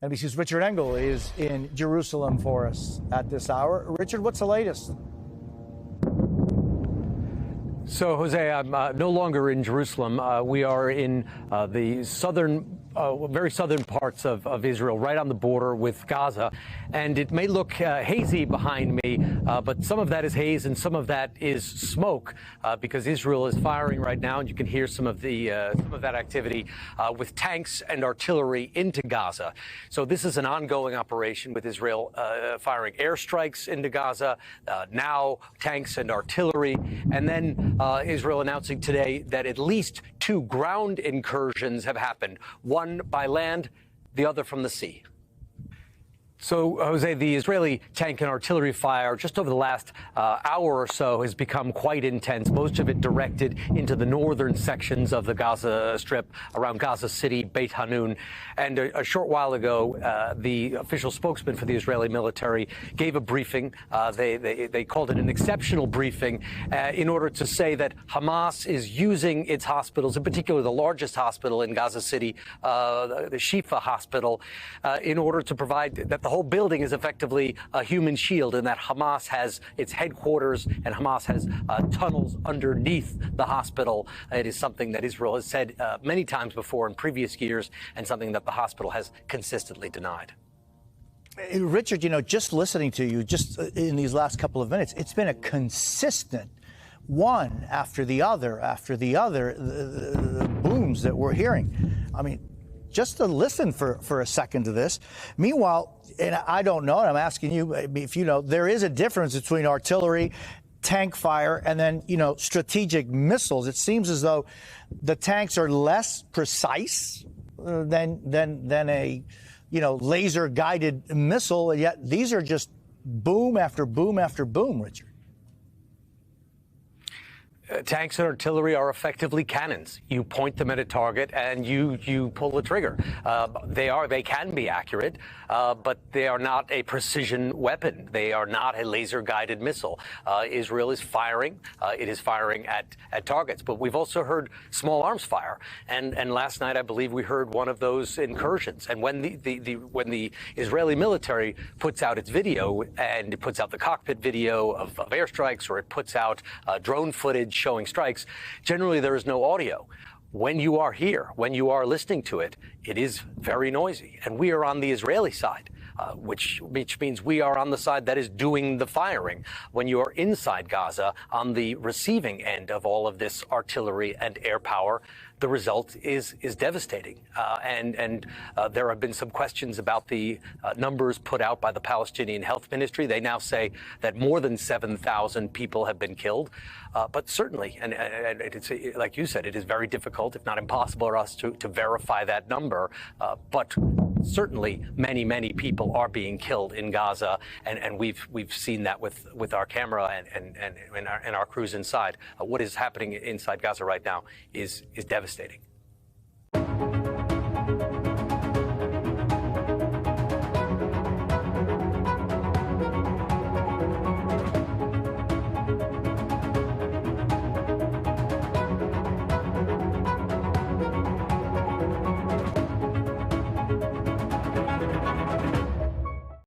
NBC's Richard Engel is in Jerusalem for us at this hour. Richard, what's the latest? So, Jose, I'm no longer in Jerusalem. We are in the very southern parts of Israel, right on the border with Gaza. And it may look hazy behind me, but some of that is haze and some of that is smoke because Israel is firing right now. And you can hear some of that activity with tanks and artillery into Gaza. So this is an ongoing operation with Israel firing airstrikes into Gaza, now tanks and artillery, and then Israel announcing today that at least 2 ground incursions have happened, one by land, the other from the sea. So, Jose, the Israeli tank and artillery fire just over the last hour or so has become quite intense, most of it directed into the northern sections of the Gaza Strip around Gaza City, Beit Hanun. And a short while ago, the official spokesman for the Israeli military gave a briefing. They called it an exceptional briefing in order to say that Hamas is using its hospitals, in particular the largest hospital in Gaza City, the Shifa hospital, in order to provide that the whole building is effectively a human shield and that Hamas has its headquarters and Hamas has tunnels underneath the hospital. It is something that Israel has said many times before in previous years and something that the hospital has consistently denied. Richard, just listening to you just in these last couple of minutes, it's been a consistent one after the other, the booms that we're hearing. I mean, just to listen for a second to this. Meanwhile, and I don't know, and I'm asking you if you know, there is a difference between artillery, tank fire, and then, strategic missiles. It seems as though the tanks are less precise than a, laser guided missile. And yet these are just boom after boom after boom, Richard. Tanks and artillery are effectively cannons. You point them at a target and you pull the trigger. They can be accurate, but they are not a precision weapon. They are not a laser-guided missile. Israel is firing. It is firing at targets. But we've also heard small arms fire. And last night, I believe we heard one of those incursions. And when the Israeli military puts out its video and it puts out the cockpit video of airstrikes, or it puts out drone footage showing strikes, generally there is no audio. When you are here, when you are listening to it, it is very noisy. And we are on the Israeli side, which means we are on the side that is doing the firing. When you are inside Gaza, on the receiving end of all of this artillery and air power, the result is devastating. And there have been some questions about the numbers put out by the Palestinian Health Ministry. They now say that more than 7,000 people have been killed. But certainly, and it's, like you said, it is very difficult, if not impossible, for us to verify that number. But certainly, many people are being killed in Gaza, and we've seen that with our camera and our crews inside. What is happening inside Gaza right now is devastating.